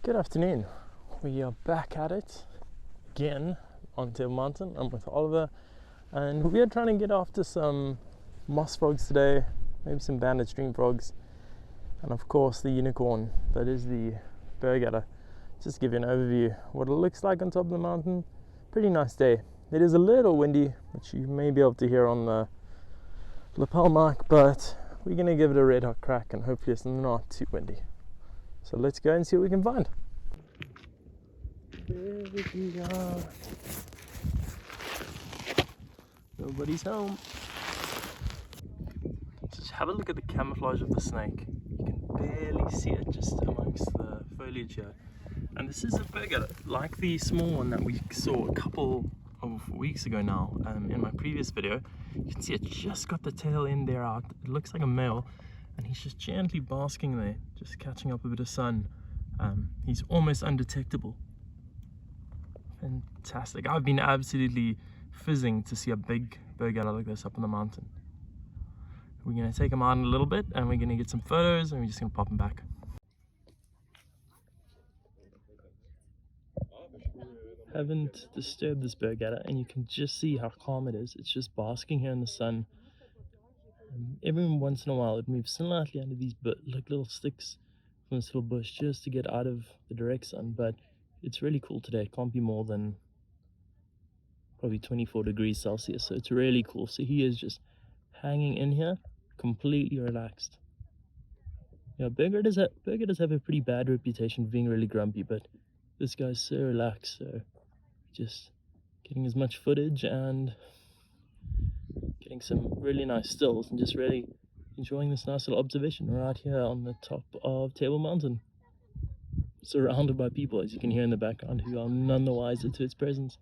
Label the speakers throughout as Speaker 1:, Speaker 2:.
Speaker 1: Good afternoon. We are back at it again on Table Mountain. I'm with Oliver and we are trying to get after some moss frogs today, maybe some banded stream frogs, and of course the unicorn that is the Berg Adder. Just to give you an overview what it looks like on top of the mountain. Pretty nice day. It is a little windy, which you may be able to hear on the lapel mic, but we're going to give it a red hot crack and hopefully it's not too windy. So let's go and see what we can find. There we are. Nobody's home. Just have a look at the camouflage of the snake. You can barely see it just amongst the foliage here. And this is a Berg Adder, like the small one that we saw a couple of weeks ago now in my previous video. You can see it just got the tail end there out. It looks like a male, and he's just gently basking there, just catching up a bit of sun. He's almost undetectable. Fantastic. I've been absolutely fizzing to see a big Berg Adder like this up on the mountain. We're going to take him out in a little bit and we're going to get some photos and we're just going to pop him back. Haven't disturbed this Berg Adder and you can just see how calm it is. It's just basking here in the sun. Every once in a while it moves slightly under these little sticks from this little bush just to get out of the direct sun, but it's really cool today. It can't be more than probably 24 degrees Celsius, so it's really cool. So he is just hanging in here, completely relaxed. Yeah, Berg Adders have a pretty bad reputation of being really grumpy, but this guy's so relaxed, so just getting as much footage and getting some really nice stills and just really enjoying this nice little observation right here on the top of Table Mountain, surrounded by people, as you can hear in the background, who are none the wiser to its presence.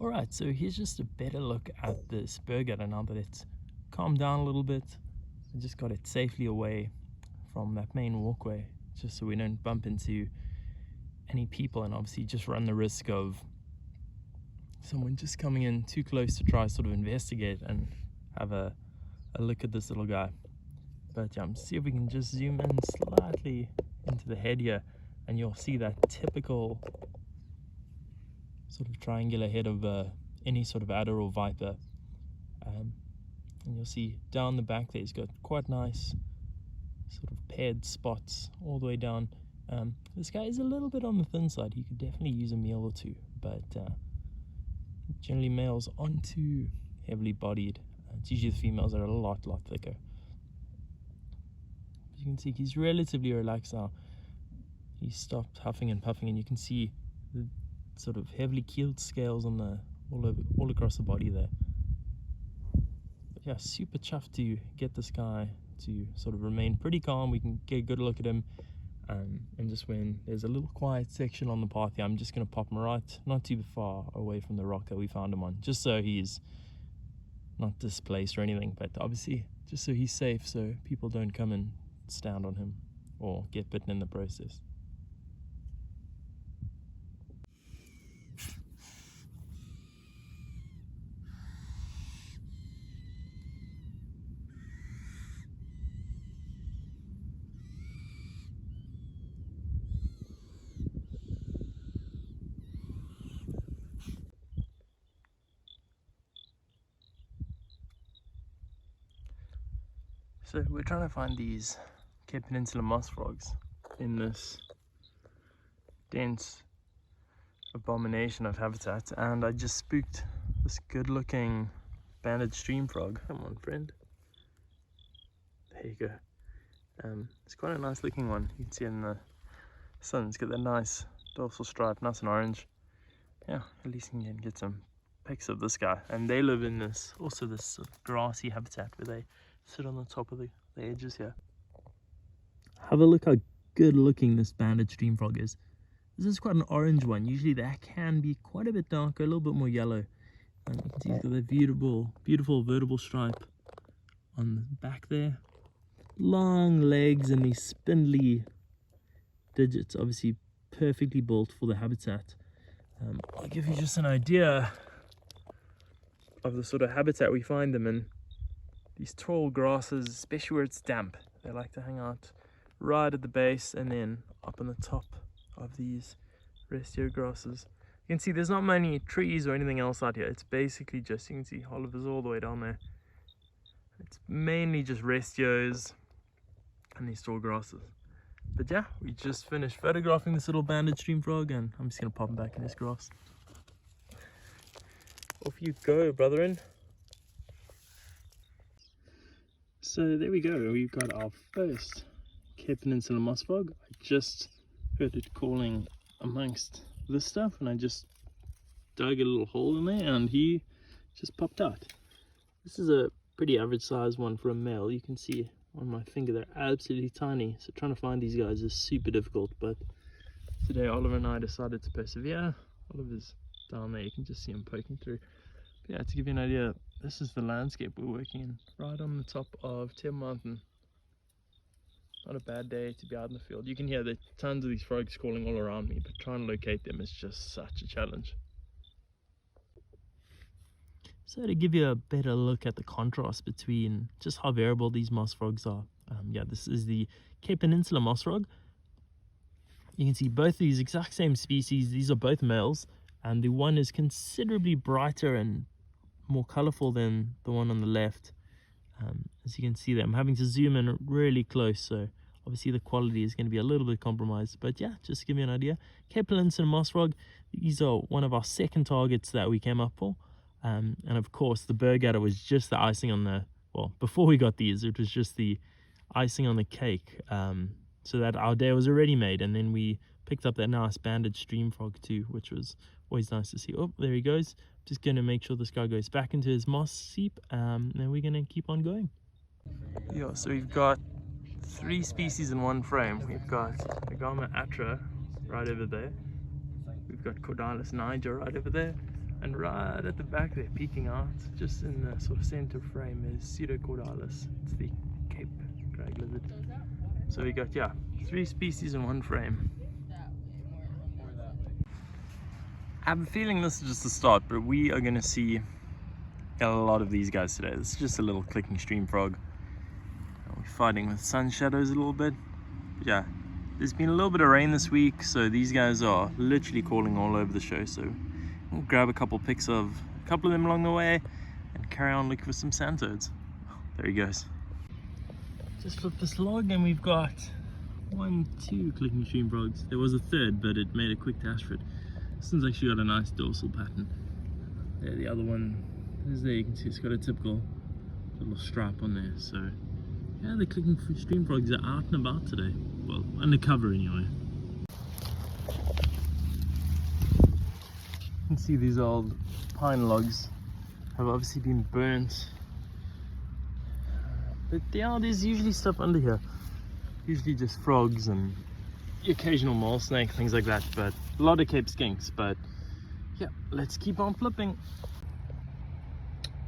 Speaker 1: Alright, so here's just a better look at this Berg Adder now that it's calmed down a little bit. I just got it safely away from that main walkway, just so we don't bump into any people and obviously just run the risk of someone just coming in too close to try sort of investigate and have a look at this little guy. But see if we can just zoom in slightly into the head here and you'll see that typical sort of triangular head of any sort of adder or viper. And you'll see down the back there he's got quite nice sort of paired spots all the way down. This guy is a little bit on the thin side. He could definitely use a meal or two, but generally males aren't too heavily bodied. It's usually the females that are a lot thicker. As you can see, he's relatively relaxed now. He stopped huffing and puffing, and you can see the sort of heavily keeled scales on the all across the body there. But yeah, super chuffed to get this guy to sort of remain pretty calm. We can get a good look at him, and just when there's a little quiet section on the path here, I'm just going to pop him right not too far away from the rock that we found him on, just so he's not displaced or anything, but obviously just so he's safe, so people don't come and stand on him or get bitten in the process. So we're trying to find these Cape Peninsula moss frogs in this dense abomination of habitat, and I just spooked this good looking banded stream frog. Come on, friend. There you go. It's quite a nice looking one. You can see in the sun, it's got that nice dorsal stripe, nice and orange. Yeah, at least you can get some pics of this guy. And they live in this sort of grassy habitat where they sit on the top of the edges here. Have a look how good looking this banded stream frog is. This is quite an orange one. Usually that can be quite a bit darker, a little bit more yellow. And you can see he's got that beautiful vertical stripe on the back there. Long legs and these spindly digits, obviously perfectly built for the habitat. I'll give you just an idea of the sort of habitat we find them in. These tall grasses, especially where it's damp, they like to hang out right at the base and then up on the top of these restier grasses. You can see there's not many trees or anything else out here. It's basically just, you can see Oliver's all the way down there. It's mainly just restios and these tall grasses. But yeah, we just finished photographing this little banded stream frog, and I'm just gonna pop him back in this grass. Off you go, brethren. So there we go, we've got our first Cape Peninsula moss frog. I just heard it calling amongst this stuff, and I just dug a little hole in there and he just popped out. This is a pretty average size one for a male. You can see on my finger they're absolutely tiny, so trying to find these guys is super difficult, but today Oliver and I decided to persevere. Oliver's down there, you can just see him poking through. But yeah, to give you an idea, this is the landscape we're working in, right on the top of Tim Mountain. Not a bad day to be out in the field. You can hear the tons of these frogs calling all around me, but trying to locate them is just such a challenge. So to give you a better look at the contrast between just how variable these moss frogs are, yeah, this is the Cape Peninsula moss frog. You can see both these exact same species. These are both males, and the one is considerably brighter and more colorful than the one on the left. As you can see there, I'm having to zoom in really close, so obviously the quality is going to be a little bit compromised, but yeah, just to give you an idea, Cape Peninsula moss frog, these are one of our second targets that we came up for. And of course the Berg Adder was just the icing on the, well, before we got these, it was just the icing on the cake, so that our day was already made. And then we picked up that nice banded stream frog too, which was always nice to see. Oh, there he goes. Just going to make sure this guy goes back into his moss seep, and then we're going to keep on going. Yeah, so we've got 3 species in one frame. We've got the Berg Adder right over there, we've got Cordalis niger right over there, and right at the back there, peeking out, just in the sort of center frame, is Pseudocordalis. It's the Cape crag lizard. So we got, yeah, 3 species in one frame. I have a feeling this is just the start, but we are going to see a lot of these guys today. This is just a little clicking stream frog. We're fighting with sun shadows a little bit. But yeah, there's been a little bit of rain this week, so these guys are literally calling all over the show. So we'll grab a couple pics of a couple of them along the way and carry on looking for some sand toads. There he goes. Just flipped this log and we've got 1, 2 clicking stream frogs. There was a third, but it made a quick dash for it. This one's actually got a nice dorsal pattern. There, the other one is there. You can see it's got a typical little strap on there. So yeah, the clicking stream frogs are out and about today. Well, undercover anyway. You can see these old pine logs have obviously been burnt. But yeah, there's usually stuff under here. Usually just frogs and the occasional mole snake, things like that. But a lot of Cape skinks. But yeah, let's keep on flipping.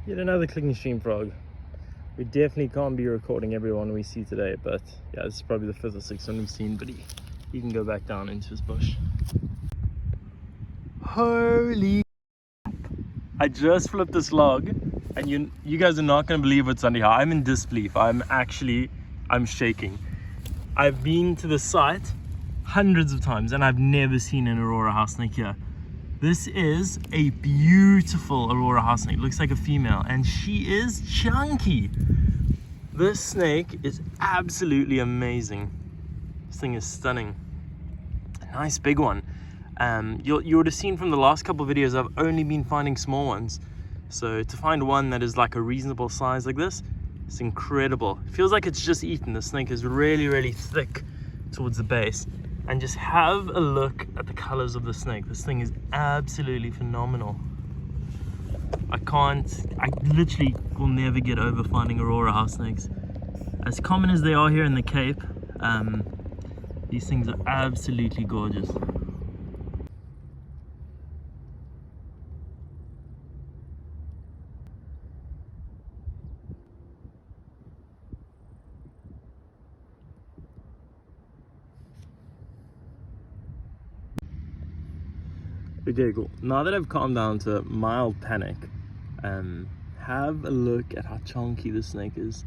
Speaker 1: Yet another clicking stream frog. We definitely can't be recording everyone we see today, but yeah, this is probably the 5th or 6th one we've seen, but he can go back down into his bush. Holy crap. I just flipped this log, and you guys are not going to believe what's under here. I'm in disbelief. I'm shaking. I've been to the site hundreds of times, and I've never seen an Aurora house snake here. This is a beautiful Aurora house snake. Looks like a female, and she is chunky. This snake is absolutely amazing. This thing is stunning. A nice big one. You would have seen from the last couple of videos, I've only been finding small ones. So to find one that is like a reasonable size like this, it's incredible. It feels like it's just eaten. The snake is really, really thick towards the base. And just have a look at the colors of the snake. This thing is absolutely phenomenal. I literally will never get over finding Aurora house snakes. As common as they are here in the Cape, these things are absolutely gorgeous. Okay, cool. Now that I've calmed down to mild panic, have a look at how chunky this snake is.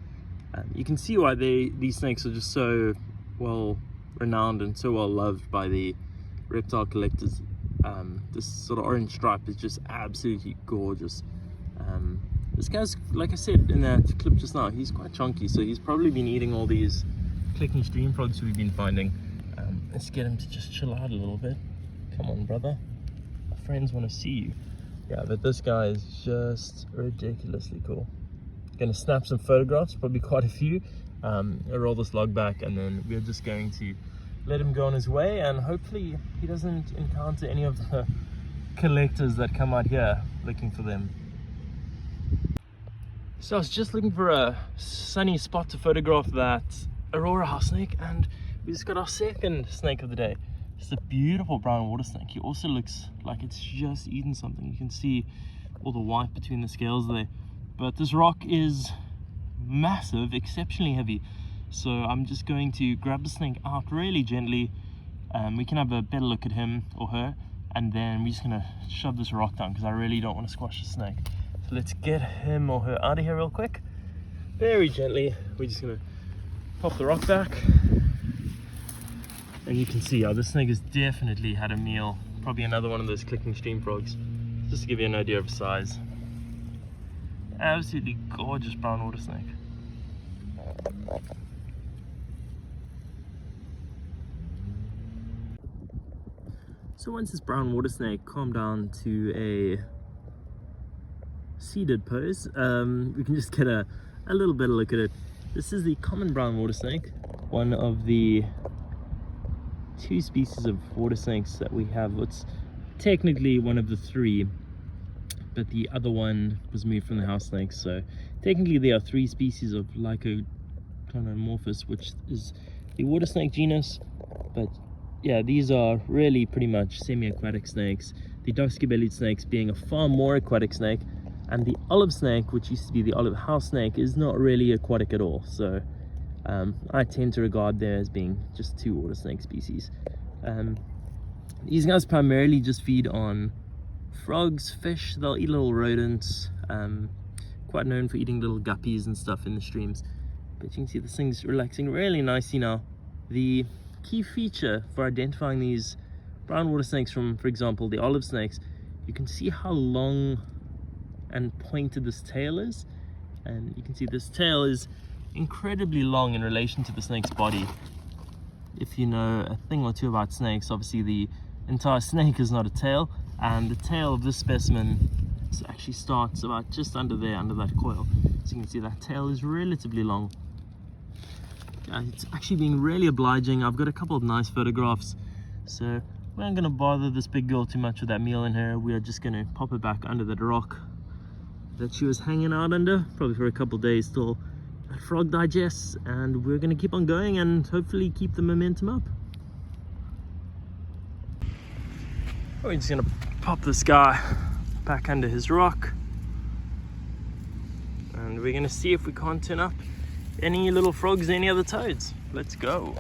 Speaker 1: You can see why these snakes are just so well renowned and so well loved by the reptile collectors. This sort of orange stripe is just absolutely gorgeous. This guy's, like I said in that clip just now, he's quite chunky, so he's probably been eating all these clicking stream frogs we've been finding. Let's get him to just chill out a little bit. Come on, brother. Our friends want to see you. Yeah, but this guy is just ridiculously cool. Gonna snap some photographs, probably quite a few. I'll roll this log back, and then we're just going to let him go on his way, and hopefully he doesn't encounter any of the collectors that come out here looking for them. So I was just looking for a sunny spot to photograph that Aurora house snake, and we just got our second snake of the day. It's a beautiful brown water snake. He also looks like it's just eaten something. You can see all the white between the scales there. But this rock is massive, exceptionally heavy. So I'm just going to grab the snake out really gently. We can have a better look at him or her, and then we're just gonna shove this rock down because I really don't want to squash the snake. So let's get him or her out of here real quick. Very gently, we're just gonna pop the rock back. And you can see how this snake has definitely had a meal. Probably another one of those clicking stream frogs. Just to give you an idea of size. Absolutely gorgeous brown water snake. So once this brown water snake calmed down to a seated pose, we can just get a little better look at it. This is the common brown water snake, one of the two species of water snakes that we have. It's technically one of the three, but the other one was moved from the house snakes. So technically there are three species of Lycoclonomorphus, which is the water snake genus. But yeah, these are really pretty much semi-aquatic snakes. The dusky-bellied snakes being a far more aquatic snake, and the olive snake, which used to be the olive house snake, is not really aquatic at all. So I tend to regard them as being just two water snake species. These guys primarily just feed on frogs, fish. They'll eat little rodents, quite known for eating little guppies and stuff in the streams. But you can see this thing's relaxing really nicely now. The key feature for identifying these brown water snakes from, for example, the olive snakes, you can see how long and pointed this tail is. And you can see this tail is incredibly long in relation to the snake's body. If you know a thing or two about snakes, obviously the entire snake is not a tail, and the tail of this specimen actually starts about just under there, under that coil. So you can see that tail is relatively long. It's actually being really obliging. I've got a couple of nice photographs, so we aren't going to bother this big girl too much with that meal in her. We are just going to pop her back under that rock that she was hanging out under, probably for a couple of days till that frog digests, and we're going to keep on going and hopefully keep the momentum up. We're just going to pop this guy back under his rock, and we're going to see if we can't turn up any little frogs, any other toads. Let's go.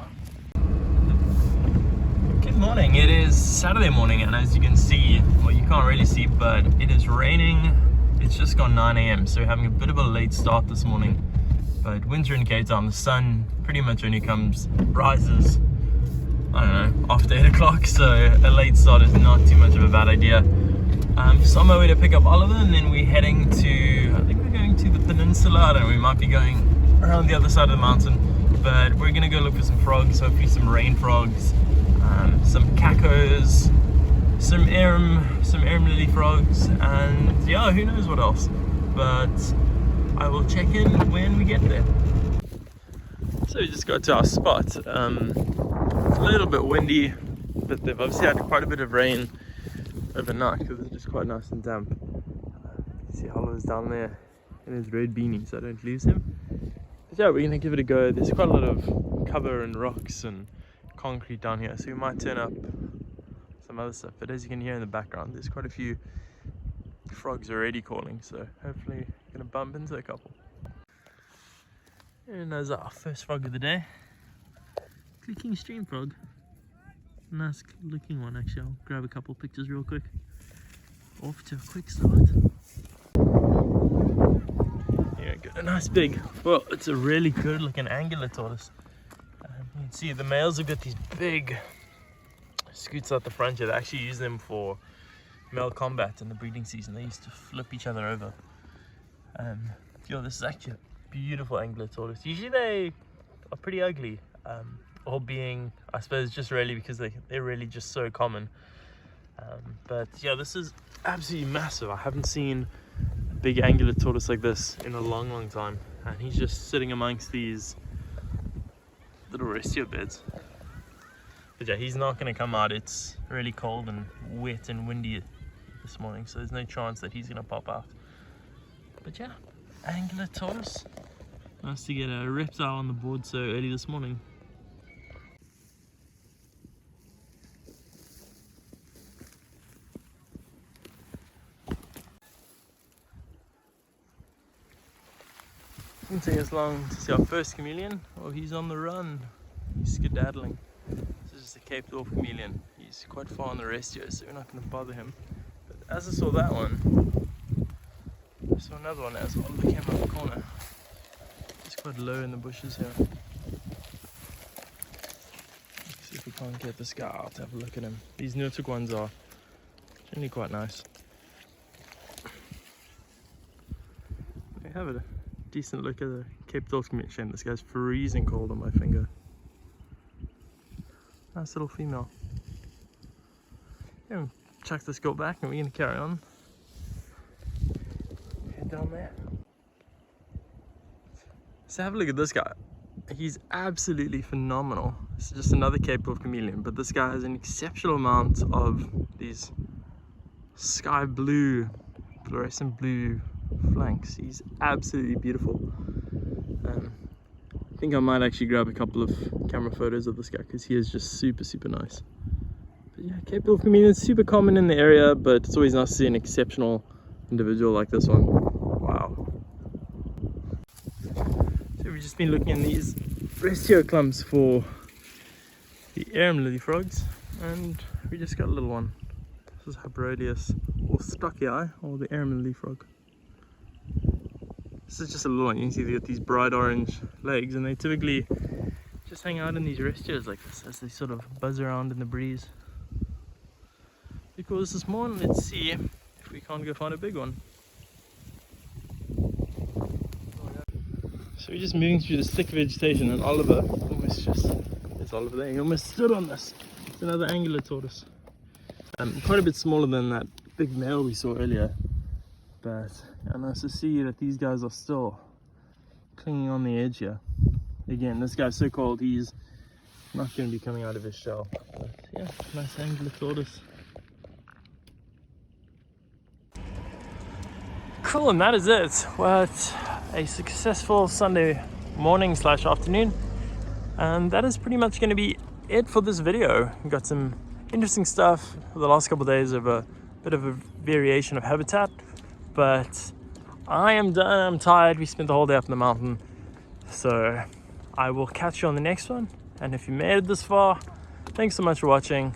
Speaker 1: Good morning. It is Saturday morning, and as you can see, well, you can't really see, but it is raining. It's just gone 9 AM, so we're having a bit of a late start this morning. But winter in Cape Town, the sun pretty much only rises, I don't know, after 8 o'clock, so a late start is not too much of a bad idea. Just on my way to pick up Oliver, and then we're heading to, I think we're going to the peninsula. I don't know, we might be going around the other side of the mountain, but we're gonna go look for some frogs, hopefully some rain frogs, some cacos, some arum lily frogs, and yeah, who knows what else. But I will check in when we get there. So we just got to our spot. It's a little bit windy, but they've obviously had quite a bit of rain overnight because it's just quite nice and damp. You see Oliver's down there in his red beanie, so I don't lose him. But yeah, we're gonna give it a go. There's quite a lot of cover and rocks and concrete down here, so we might turn up some other stuff. But as you can hear in the background, there's quite a few frogs already calling, so hopefully gonna bump into a couple. And there's our first frog of the day. Clicking stream frog. Nice looking one, actually. I'll grab a couple pictures real quick. off to a quick start. Yeah, got a nice big, well, it's a really good looking angular tortoise. You can see the males have got these big scoots out the front here. They actually use them for male combat in the breeding season. They used to flip each other over. This is actually a beautiful angular tortoise. Usually they are pretty ugly, all being, I suppose, just really because they're really just so common. But yeah, this is absolutely massive. I haven't seen a big angular tortoise like this in a long time, and he's just sitting amongst these little restio beds. But yeah, he's not going to come out. It's really cold and wet and windy this morning, so there's no chance that he's going to pop out. But yeah, angular tortoise. Nice to get a reptile on the board so early this morning. It didn't take us long to see our first chameleon. Oh, he's on the run. He's skedaddling. This is just a Cape Dwarf chameleon. He's quite far on the restio, so we're not going to bother him. But as I saw that one, I saw another one as well. Look him up the corner. He's quite low in the bushes here. Let's see if we can't get this guy out to have a look at him. These Nurtuk ones are generally quite nice. We have a decent look at the Cape Dwarf chameleon. Shame this guy's freezing cold on my finger. Nice little female. Yeah, chuck this girl back and we're going to carry on. Head down there. So have a look at this guy. He's absolutely phenomenal. This is just another Cape Dwarf chameleon, but this guy has an exceptional amount of these sky blue, fluorescent blue flanks. He's absolutely beautiful. I think I might actually grab a couple of camera photos of this guy because he is just super nice. But yeah, Cape Dwarf chameleon is super common in the area, but it's always nice to see an exceptional individual like this one. Wow. So we've just been looking in these restio clumps for the arum lily frogs, and we just got a little one. This is Hybrodius, or stocky eye, or the arum lily frog. This is just a little one. You can see they got these bright orange legs, and they typically just hang out in these restios like this as they sort of buzz around in the breeze. Because this morning, let's see if we can't go find a big one. So we're just moving through this thick vegetation, and Oliver almost just, there's Oliver there, he almost stood on this. It's another angular tortoise. Quite a bit smaller than that big male we saw earlier. But nice to see that these guys are still clinging on the edge here. Again, this guy's so cold, he's not going to be coming out of his shell. But yeah, nice angular tortoise. Cool, and that is it. Well, it's a successful Sunday morning / afternoon. And that is pretty much going to be it for this video. We've got some interesting stuff for the last couple of days of a bit of a variation of habitat. But I am done, I'm tired. We spent the whole day up in the mountain. So I will catch you on the next one. And if you made it this far, thanks so much for watching.